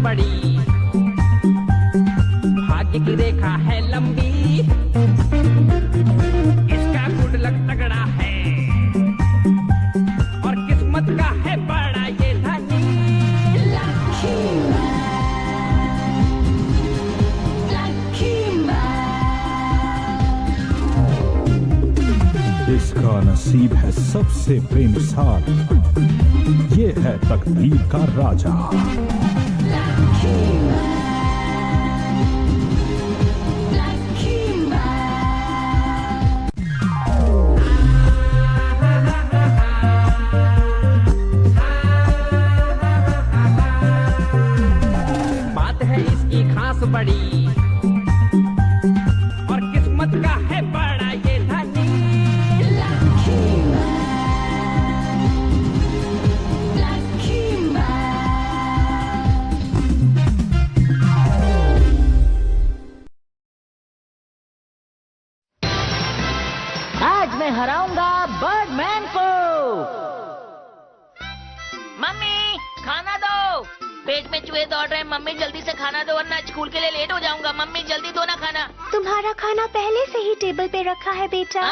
बड़ी, भाग्य की रेखा है लंबी, इसका गुड लक तगड़ा है और किस्मत का है बड़ा ये धनी। इसका नसीब है सबसे बेमिसाल, ये है तकदीर का राजा। बात है इसकी खास बड़ी और किस्मत का है बड़ा ये धनी। आज मैं हराऊंगा बर्डमैन को। मम्मी खाना दो, पेट में चूहे दौड़ रहे हैं। मम्मी जल्दी से खाना दो वरना स्कूल के लिए लेट हो जाऊंगा। मम्मी जल्दी दो ना खाना। तुम्हारा खाना पहले से ही टेबल पे रखा है बेटा।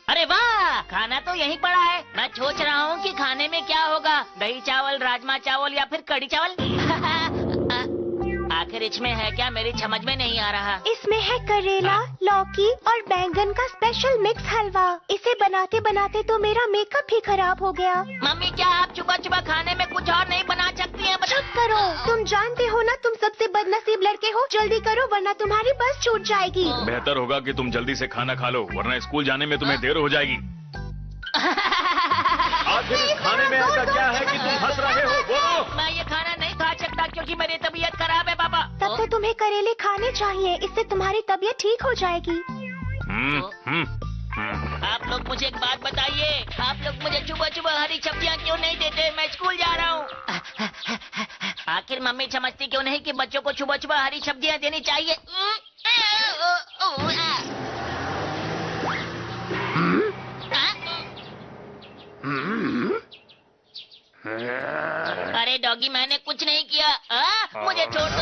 अरे वाह, खाना तो यहीं पड़ा है। मैं सोच रहा हूँ कि खाने में क्या होगा, दही चावल, राजमा चावल या फिर कढ़ी चावल। आखिर इसमें है क्या, मेरी समझ में नहीं आ रहा। इसमें है करेला, लौकी और बैंगन का स्पेशल मिक्स हलवा। इसे बनाते बनाते तो मेरा मेकअप भी खराब हो गया। मम्मी क्या आप सुबह सुबह खाने में कुछ और नहीं बना सकती हैं? चुप करो, तुम जानते हो ना तुम सबसे बदनसीब लड़के हो। जल्दी करो वरना तुम्हारी बस छूट जाएगी। बेहतर होगा कि तुम जल्दी से खाना खा लो वरना स्कूल जाने में तुम्हें देर हो जाएगी। आखिर इस खाने में ऐसा क्या है कि तुम हंस रहे हो? बोलो। मैं ये खाना नहीं खा सकता क्योंकि मेरी तबीयत खराब है पापा। तब तो तुम्हें करेले खाने चाहिए, इससे तुम्हारी तबीयत ठीक हो जाएगी। आप लोग मुझे एक बात बताइए, आप लोग मुझे सुबह सुबह हरी सब्जियां क्यों नहीं देते? मैं स्कूल जा रहा हूँ। आखिर मम्मी समझती क्यों नहीं कि बच्चों को सुबह सुबह हरी सब्जियां देनी चाहिए? अरे डॉगी मैंने कुछ नहीं किया। मुझे छोड़ दो।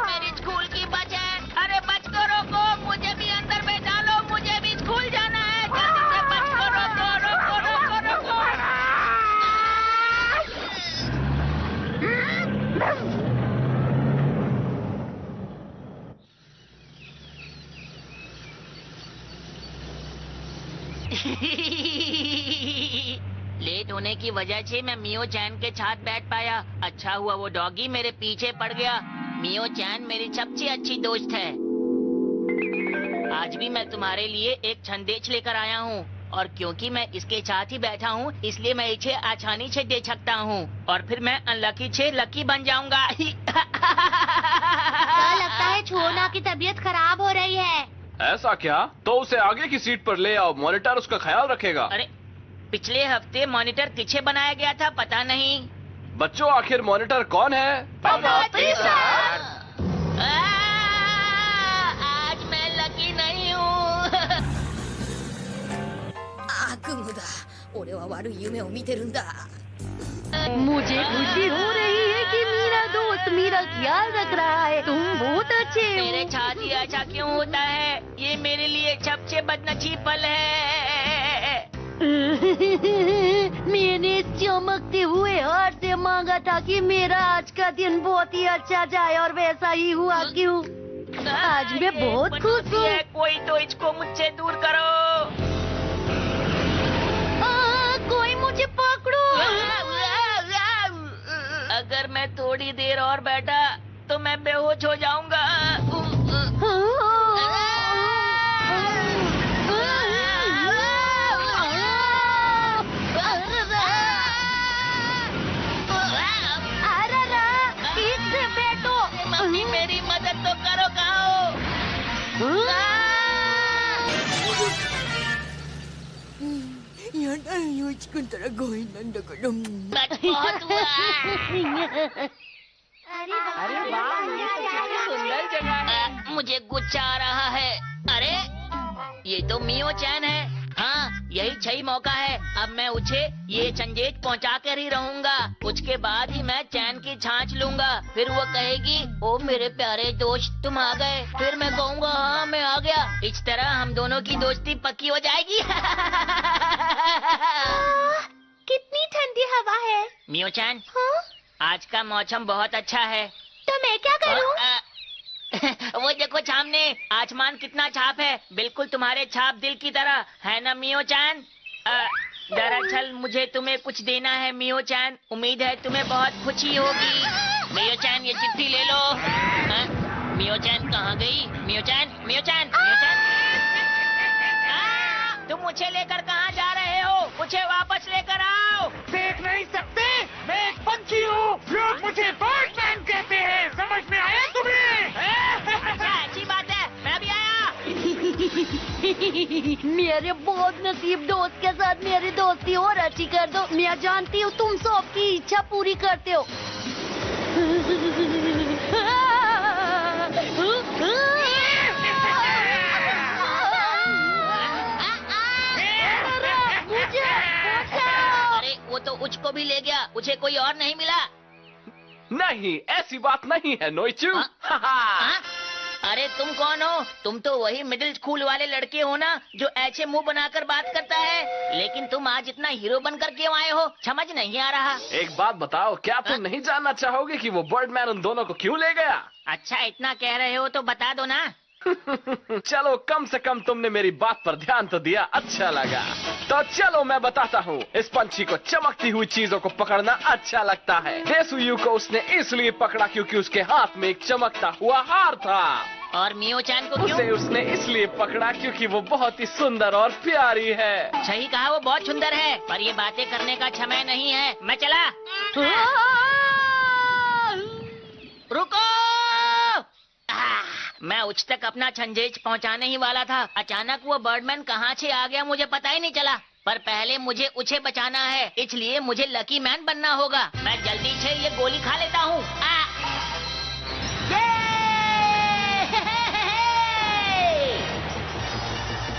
मेरी स्कूल की बस है। अरे बस को रोको, मुझे भी अंदर बैठा लो, मुझे भी स्कूल जाना है। जल्दी से बस को रोको, रोको, रोको, रोको। लेट होने की वजह से मैं मियो चैन के साथ बैठ पाया। अच्छा हुआ वो डॉगी मेरे पीछे पड़ गया। मियो चैन मेरी सबसे अच्छी दोस्त है। आज भी मैं तुम्हारे लिए एक संदेश लेकर आया हूँ और क्योंकि मैं इसके साथ ही बैठा हूँ इसलिए मैं इसे आसानी से दे सकता हूँ और फिर मैं अनलकी से लकी बन जाऊंगा। लगता है छोना की तबीयत खराब हो रही है। ऐसा क्या? तो उसे आगे की सीट पर ले आओ, मॉनिटर उसका ख्याल रखेगा। अरे पिछले हफ्ते मॉनिटर किसे बनाया गया था पता नहीं। बच्चों आखिर मॉनिटर कौन है? आज मैं लकी नहीं हूँ। 悪夢だ。俺は悪い夢を見てるんだ。 मुझे खुशी हो रही है कि मेरा दोस्त मेरा ख्याल रख रहा है। तुम बहुत अच्छे हो। मेरे साथ ही ऐसा क्यों होता है? ये मेरे लिए सबसे बदनसीब पल है। मैंने चमकते हुए हाथ से मांगा था कि मेरा आज का दिन बहुत ही अच्छा जाए और वैसा ही हुआ। क्यों? आज मैं बहुत खुश हूँ। कोई तो इसको मुझसे दूर करो। कोई मुझे पकड़ो। अगर मैं थोड़ी देर और बैठा तो मैं बेहोश हो जाऊंगा। मम्मी मेरी मदद तो करो। कहो やだよ、ちくんたらごめんなんだから。 बहुत हुआ। अरे वाह, ये तो कितनी सुंदर जगह है। मुझे गुस्सा आ रहा है। अरे ये तो मियो चैन है। हाँ, यही सही मौका है। अब मैं उसे ये संदेश पहुंचा कर ही रहूंगा। उसके बाद ही मैं चैन की छाछ लूंगा। फिर वो कहेगी, ओ मेरे प्यारे दोस्त तुम आ गए। फिर मैं कहूँगा, हाँ मैं आ गया। इस तरह हम दोनों की दोस्ती पक्की हो जाएगी। कितनी ठंडी हवा है। मियो चैन, हाँ? आज का मौसम बहुत अच्छा है। तो मैं क्या करूँ? वो देखो सामने आसमान कितना छाप है, बिल्कुल तुम्हारे छाप दिल की तरह है ना मियो चैन। दरअसल मुझे तुम्हें कुछ देना है मियो चैन। उम्मीद है तुम्हें बहुत खुशी होगी। मियो चैन ये चिट्ठी ले लो। मियो चैन कहाँ गई? मियो चैन, मियो चैन, मियो चैन। तुम मुझे लेकर कहाँ जा रहे हो? मुझे वापस लेकर आओ। देख नहीं सकते, मैं एक पंछी हूँ। लोग मुझे बर्डमैन कहते हैं। समझ में आया तुम्हें? अच्छा अच्छी बात है, मैं भी आया। मेरे बहुत नसीब दोस्त के साथ मेरी दोस्ती और अच्छी कर दो। मैं जानती हूँ तुम सबकी इच्छा पूरी करते हो। अरे वो तो उसको भी ले गया, उसे कोई और नहीं मिला। नहीं, ऐसी बात नहीं है नोइचू। हाँ? अरे तुम कौन हो? तुम तो वही मिडिल स्कूल वाले लड़के हो ना, जो ऐसे मुंह बनाकर बात करता है। लेकिन तुम आज इतना हीरो बनकर क्यों आए हो? समझ नहीं आ रहा। एक बात बताओ, क्या तुम नहीं जानना चाहोगे कि वो बर्डमैन उन दोनों को क्यों ले गया? अच्छा इतना कह रहे हो तो बता दो ना। चलो, कम से कम तुमने मेरी बात पर ध्यान तो दिया, अच्छा लगा। तो चलो मैं बताता हूँ। इस पंछी को चमकती हुई चीजों को पकड़ना अच्छा लगता है। देसुयू को उसने इसलिए पकड़ा क्योंकि उसके हाथ में एक चमकता हुआ हार था। और मियो चैन को क्यों? उसे उसने इसलिए पकड़ा क्योंकि वो बहुत ही सुंदर और प्यारी है। सही कहा, वो बहुत सुंदर है। पर ये बातें करने का समय नहीं है। मैं चला। रुको! मैं उच्च तक अपना संदेश पहुंचाने ही वाला था। अचानक वो बर्डमैन कहाँ से आ गया मुझे पता ही नहीं चला। पर पहले मुझे उसे बचाना है, इसलिए मुझे लकी मैन बनना होगा। मैं जल्दी से ये गोली खा लेता हूँ।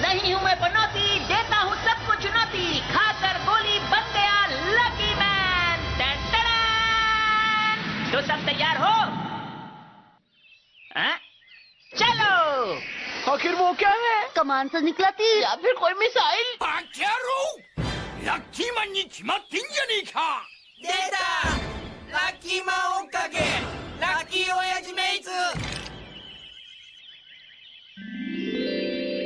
नहीं हूँ मैं पनौती, देता हूँ सबको चुनौती। खाकर गोली बन गया लकी मैन। Ton ton. तो सब तैयार हो? चलो। आखिर वो क्या है? कमान से निकला तीर या फिर कोई मिसाइल। लकी मनी खा। देता लकी माओ कगे लकी ओयाजी मेइट्स।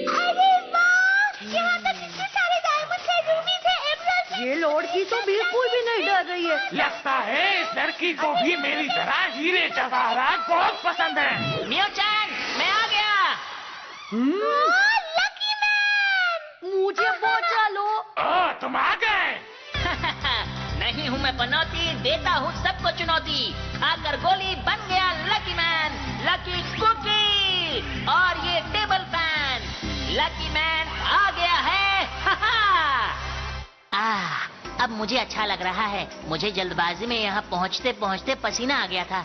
अरे वाह! यहाँ तो कितने सारे डायमंड्स हैं, रूबीज हैं, एमराल्ड्स हैं। ये लड़की तो बिल्कुल भी नहीं डर रही है। लगता है इस लड़की को भी मेरी तरह हीरे जवाहरात बहुत पसंद है। मियो चैन, मैं आ गया। Lucky man! मुझे बचा लो। ओह, तुम आ गए। नहीं हूँ मैं पनौती, देता हूँ सबको चुनौती। खाकर गोली बन गया लकी मैन। लकी कुकी और ये टेबल फैन। लकी मैन आ गया है। अब मुझे अच्छा लग रहा है। मुझे जल्दबाजी में यहाँ पहुँचते पहुँचते पसीना आ गया था।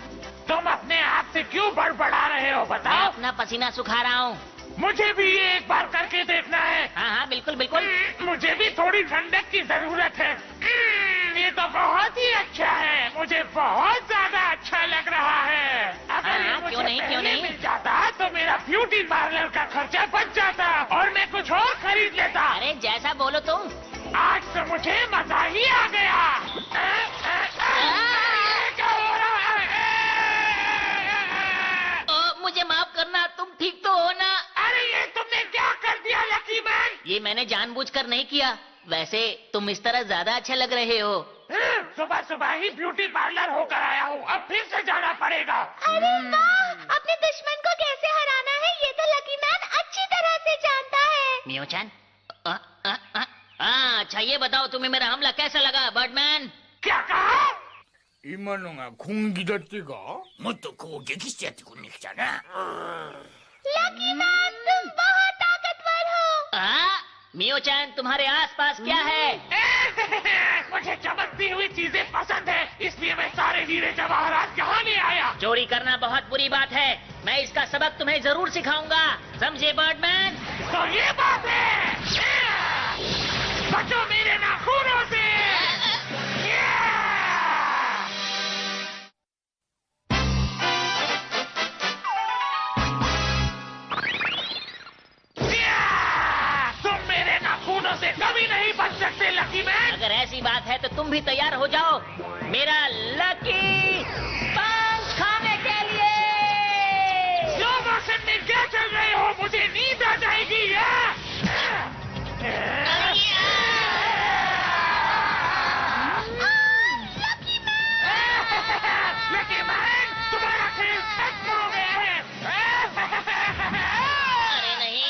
तुम अपने आप से क्यों बड़बड़ा रहे हो मैं बताओ? अपना पसीना सुखा रहा हूँ। मुझे भी ये एक बार करके देखना है। हाँ हाँ बिल्कुल बिल्कुल। मुझे भी थोड़ी ठंडक की जरूरत है। ये तो बहुत ही अच्छा है। मुझे बहुत ज्यादा अच्छा लग रहा है। अगर ये हाँ, मुझे क्यों नहीं, क्यों पहले नहीं? मिल जाता तो मेरा ब्यूटी पार्लर का खर्चा बच जाता और मैं कुछ और खरीद लेता। अरे जैसा बोलो तुम। आज तो मुझे मजा ही आ गया। क्या हो रहा है? मुझे माफ करना, तुम ठीक तो हो ना? अरे ये तुमने क्या कर दिया लकी मैन? ये मैंने जानबूझकर नहीं किया। वैसे तुम इस तरह ज्यादा अच्छे लग रहे हो। सुबह सुबह ही ब्यूटी पार्लर होकर आया हूँ, अब फिर से जाना पड़ेगा। अरे वाह! अपने दुश्मन को कैसे हराना है ये तो लकी मैन अच्छी तरह से जानता है। मियो चैन, अच्छा ये बताओ तुम्हें मेरा हमला कैसा लगा बर्डमैन? क्या कहा? 今のが攻撃だってかもっと攻撃してやってくんねきたな लकी मैन तुम बहुत ताकतवर हो। मियो चैन तुम्हारे आसपास क्या है? मुझे चमकती हुई चीजें पसंद है, इसलिए मैं सारे हीरे जवाहरात यहाँ ले आया। चोरी करना बहुत बुरी बात है, मैं इसका सबक तुम्हें जरूर सिखाऊंगा, समझे बर्डमैन? तो ये बात है, बचो मेरे नाखूनों से। तुम मेरे नाखूनों से कभी नहीं बच सकते लकी मैन। अगर ऐसी बात है तो तुम भी तैयार हो जाओ मेरा लकी पंच खाने के लिए। जो मौसम में क्या चल रहे हो, मुझे नींद आ जाएगी। लकी मैन, तुम्हारा खेल खत्म हो गया है। अरे नहीं,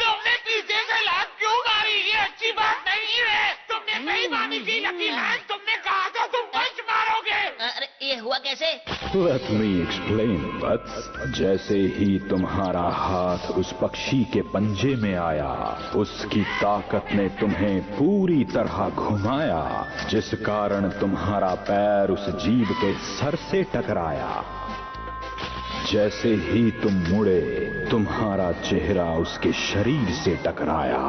तुमने पीछे से लात क्यों मारी? ये अच्छी बात नहीं है। तुमने सही बात की लकी मैन, तुमने कहा था तुम पंच मारोगे। अरे ये हुआ कैसे? Let me explain, बट्स। जैसे ही तुम्हारा हाथ उस पक्षी के पंजे में आया, उसकी ताकत ने तुम्हें पूरी तरह घुमाया, जिस कारण तुम्हारा पैर उस जीव के सर से टकराया। जैसे ही तुम मुड़े, तुम्हारा चेहरा उसके शरीर से टकराया।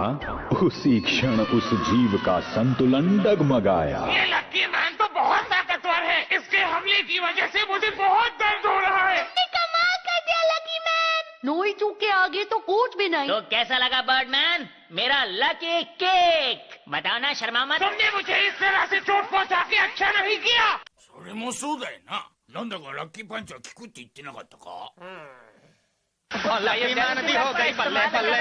उसी क्षण उस जीव का संतुलन डगमगाया। ये लकी मैन तो बहुत ताकतवर है, इसके हमले की वजह से मुझे बहुत दर्द हो रहा है। कमाल कर दिया लकी मैन। नोई चूक के आगे तो कुछ भी नहीं। तो कैसा लगा बर्डमैन मेरा लकी केक? बताओ ना, शर्मा मत। तुमने मुझे इस तरह से चोट पहुंचा के अच्छा नहीं किया। それもそうだよな。なんだかラッキーパンチは効くって言ってなかったか。लकी मैन भी हो गई बल्ले बल्ले।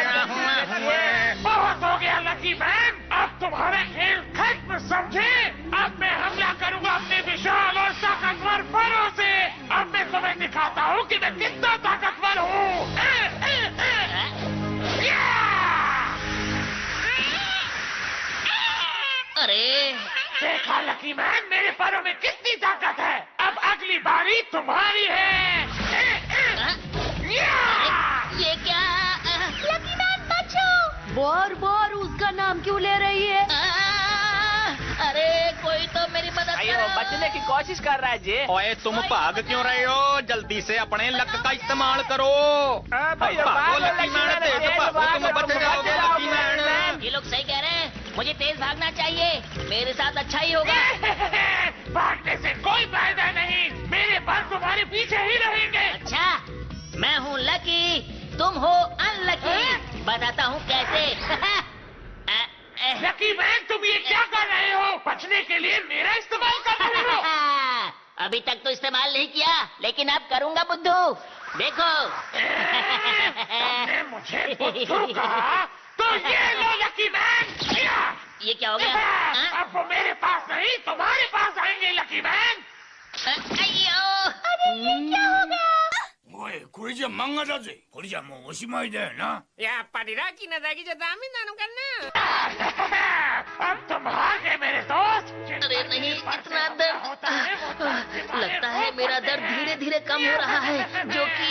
बहुत हो गया लकी मैन, अब तुम्हारा खेल खत्म, समझे? अब मैं हमला करूंगा अपने विशाल और ताकतवर फरों से। अब मैं तुम्हें दिखाता हूँ कि मैं कितना ताकतवर हूँ। अरे देखा लकी मैन, मेरे पैरों में कितनी ताकत है। अब अगली बारी तुम्हारी है। ये क्या? लकी मैन बचो। बार बार उसका नाम क्यों ले रही है? अरे कोई तो मेरी मदद अयो, करो। बचने की कोशिश कर रहा है जी। ओए तुम भाग क्यों रहे हो? जल्दी से अपने लक का इस्तेमाल करो। भागो लकी मैन, तेज भागो, तुम बच जाओगे लकी मैन। ये लोग सही कह रहे हैं, मुझे तेज भागना चाहिए, मेरे साथ अच्छा ही होगा। भागने से कोई फायदा नहीं, मेरे पास तुम्हारे पीछे ही रहेंगे। अच्छा, मैं हूँ लकी, तुम हो अनलकी, बताता हूँ कैसे। लकी मैन, तुम ये क्या कर रहे हो? बचने के लिए मेरा इस्तेमाल कर रहे हो। अभी तक तो इस्तेमाल नहीं किया, लेकिन अब करूंगा बुद्धू, देखो। तुमने मुझे बुद्धू कहा, तो ये लो लकी मैन। ये क्या हो गया? अब वो मेरे पास नहीं, तुम्हारे पास आएंगे लकी मैन। अయ్యో! क्या हो गया? おい、これじゃ漫画だぜ。これじゃもうおしまいだよな。やっぱりラッキーなだけじゃダメなのかな。 अब तुम हार गए मेरे दोस्त। अरे नहीं, इतना दर्द। लगता है मेरा दर्द धीरे धीरे कम हो रहा है, जो कि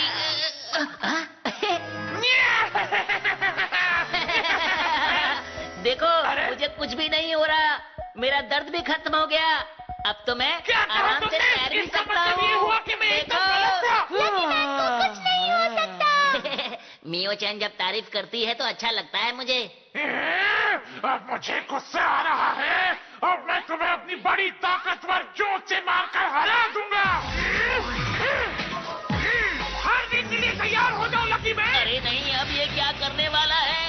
देखो, मुझे कुछ भी नहीं हो रहा, मेरा दर्द भी खत्म हो गया। अब तो मैं आराम से तैर भी सकता हूँ। कुछ नहीं हो सकता। मियो चैन जब तारीफ करती है तो अच्छा लगता है मुझे। अब मुझे गुस्सा आ रहा है, अब मैं तुम्हें अपनी बड़ी ताकतवर चोट से मारकर हरा दूंगा। हारने के लिए तैयार हो जाओ लकी मैन। अरे नहीं, अब ये क्या करने वाला है?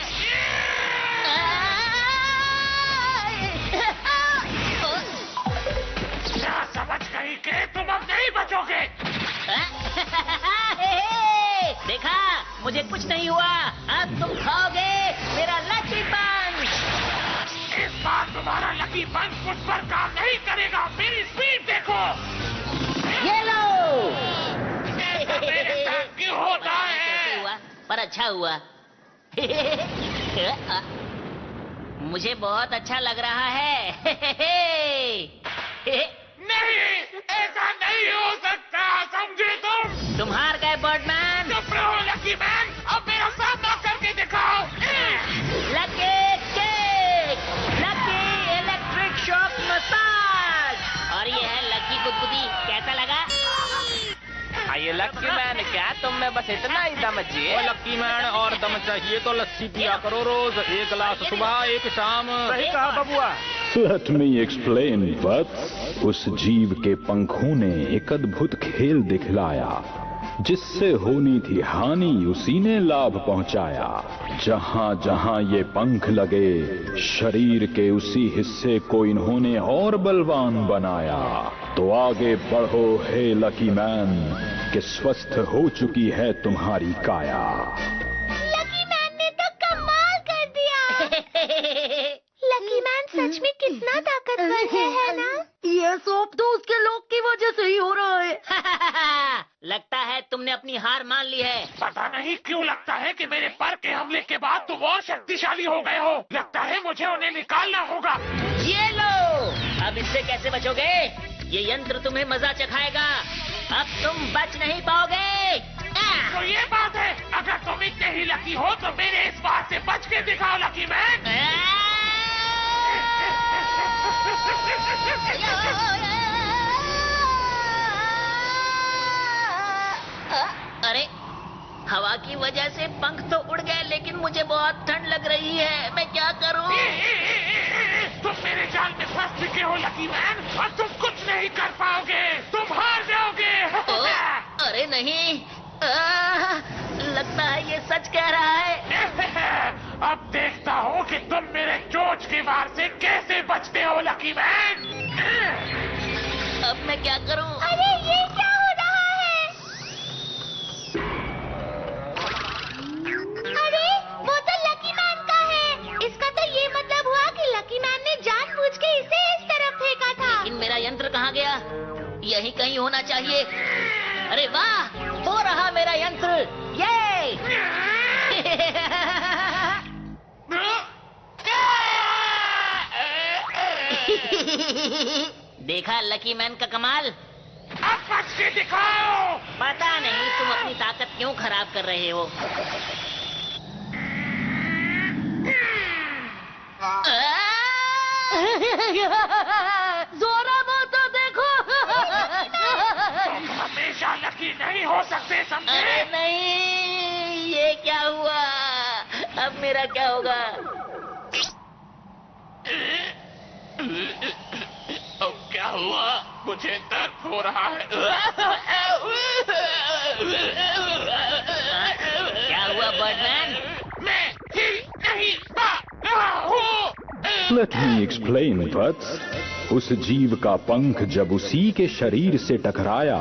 क्या समझ गई कि तुम अब नहीं बचोगे? देखा, मुझे कुछ नहीं हुआ, अब तुम खाओगे मेरा लकी पंच। इस बार तुम्हारा लकी पंच मुझ पर काम नहीं करेगा, मेरी स्पीड देखो। ये लो। मेरे साथ क्यों होता है? कैसे हुआ? पर अच्छा हुआ। मुझे बहुत अच्छा लग रहा है। नहीं, ऐसा नहीं हो सकता, समझे तुम? तुम हार गए बर्डमैन। चुप रहो लकी मैन, अब मेरा सामना करके दिखाओ। लकी केक, लकी बस इतना ही दम चाहिए। ओ लक्की मैन, और दम चाहिए तो लस्सी पिया करो रोज, 1 गिलास सुबह 1 शाम। सही कहा बबुआ। Let me explain, वत्स। उस जीव के पंखों ने एक अद्भुत खेल दिखलाया। जिससे होनी थी हानि उसी ने लाभ पहुंचाया। जहां जहां ये पंख लगे शरीर के उसी हिस्से को इन्होंने और बलवान बनाया। तो आगे बढ़ो हे लकी मैन कि स्वस्थ हो चुकी है तुम्हारी काया। लकी मैन ने तो कमाल कर दिया। लकी मैन सच में कितना ताकतवर है ना? ये सब तो उसके लोग की वजह से ही हो रहा है। लगता है तुमने अपनी हार मान ली है। पता नहीं क्यों लगता है कि मेरे पर के हमले के बाद तुम और शक्तिशाली हो गए हो। लगता है मुझे उन्हें निकालना होगा। ये लो, अब इससे कैसे बचोगे? ये यंत्र तुम्हें मजा चखाएगा। अब तुम बच नहीं पाओगे। तो ये बात है, अगर तुम इतने ही लकी हो तो मेरे इस बात से बच के दिखाओ लकी मैन। अरे, हवा की वजह से पंख तो उड़ गए, लेकिन मुझे बहुत ठंड लग रही है। मैं क्या करूं? तुम मेरे जाल में फंस चुके हो लकी मैन, और तुम कुछ नहीं कर पाओगे। तुम हार जाओगे। अरे नहीं, लगता है ये सच कह रहा है। अब देखता हूँ कि तुम मेरे चोंच के वार से कैसे बचते हो लकी मैन। अब मैं क्या करूं? अरे ये क्या हो रहा है? अरे वो तो लकी मैन का है। इसका तो ये मतलब हुआ कि लकी मैन ने जानबूझ के इसे इस तरफ फेंका था। लेकिन मेरा यंत्र कहाँ गया? यहीं कहीं होना चाहिए। अरे वाह, हो रहा मेरा यंत्र। ये देखा लकी मैन का कमाल। अब बच के दिखाओ। पता नहीं तुम अपनी ताकत क्यों खराब कर रहे हो। जोरा तो देखो। तुम हमेशा लकी नहीं हो सकते, समझे? अरे नहीं, ये क्या हुआ? अब मेरा क्या होगा? अब क्या हुआ? मुझे दर्द हो रहा है। क्या हुआ बर्डमैन? मैं ही नहीं पा रहा हूँ। Let me explain, वत्स। उस जीव का पंख जब उसी के शरीर से टकराया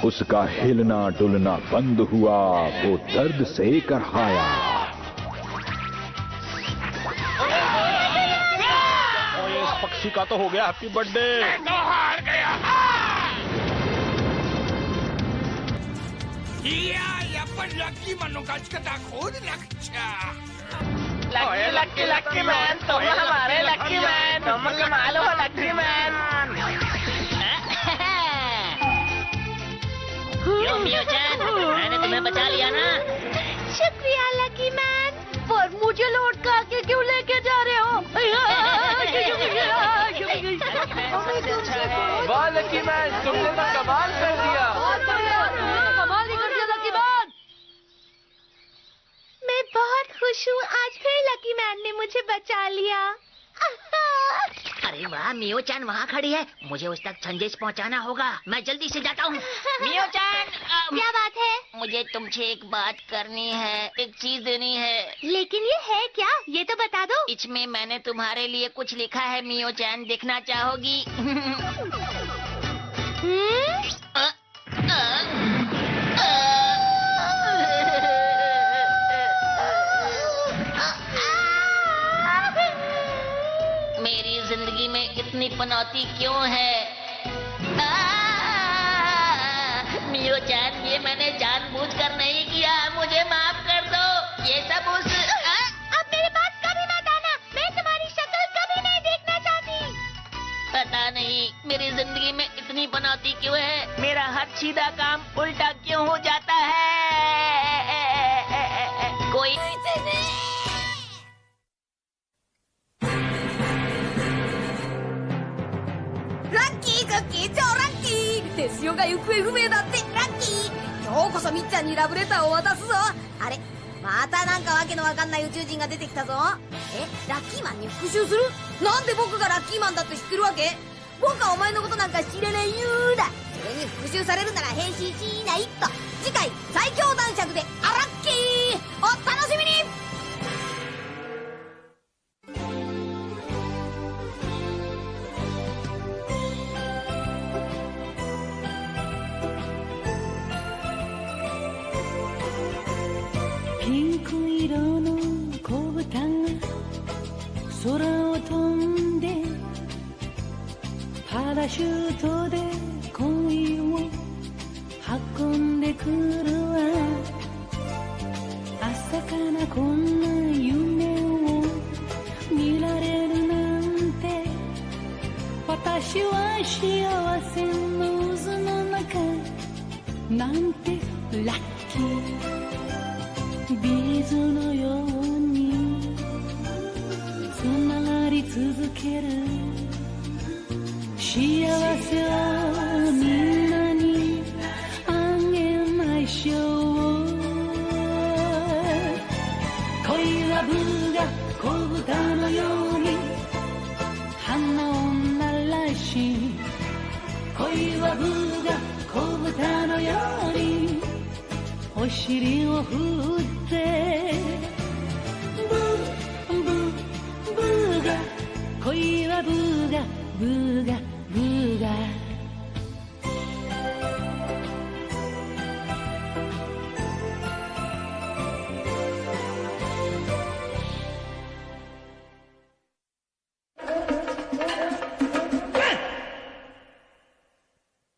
उसका हिलना डुलना बंद हुआ। वो दर्द से करहाया। इस पक्षी का तो हो गया हैप्पी बर्थडे। मैं तो हार गया। या पण लकी म्हणून काच का दाखवून लागच्या। लकी लकी मैन, तुम हमारे लकी मैन। तुम कमाल हो लकी मैन। क्यों मियो-chan, मैंने तुम्हें बचा लिया ना? शुक्रिया लकी मैन। पर मुझे लौटका के क्यों लेके जा रहे हो? वाह लकी मैन, तुमने तो कमाल कर दिया। कमाल नहीं कर दिया लकी मैन। मैं बहुत खुश हूँ, आज फिर लकी मैन ने मुझे बचा लिया। अरे वाह, मियो-chan वहाँ खड़ी है। मुझे उस तक संदेश पहुँचाना होगा। मैं जल्दी से जाता हूँ। मियो-chan, क्या बात है? मुझे तुमसे एक बात करनी है, एक चीज देनी है। लेकिन ये है क्या? ये तो बता दो। इसमें मैंने तुम्हारे लिए कुछ लिखा है मियो-chan, देखना चाहोगी? मेरी जिंदगी में इतनी पनौती क्यों है? मियो-chan, ये मैंने जानबूझकर नहीं किया, मुझे माफ कर दो। ये सब उस अब मेरे पास कभी मत आना, मैं तुम्हारी शक्ल कभी नहीं देखना चाहती। पता नहीं मेरी जिंदगी में इतनी पनौती क्यों है। मेरा हर सीधा काम उल्टा क्यों हो जाता है? कोईラッキーが消えちゃうラッキー手塩が行方不明だってラッキー今今日こそみっちゃんにラブレターを渡すぞ。あれまたなんかわけのわかんない宇宙人が出てきたぞ。ラッキーマンに復讐する？なんで僕がラッキーマンだって知ってるわけ？僕はお前のことなんか知らないよーだ。それに復讐されるなら変身しないと。次回最強男爵でアラッキーお楽しみに。ピンク色の子豚が空を飛んでパラシュートで恋を運んでくるわ。朝からこんな夢を見られるなんて、私は幸せの渦の中なんてラッキー。ビーズのようにつながり続ける幸せをみんなにあげましょう。恋はブが子豚のように花を鳴らし、恋はブが子豚のようにお尻を振って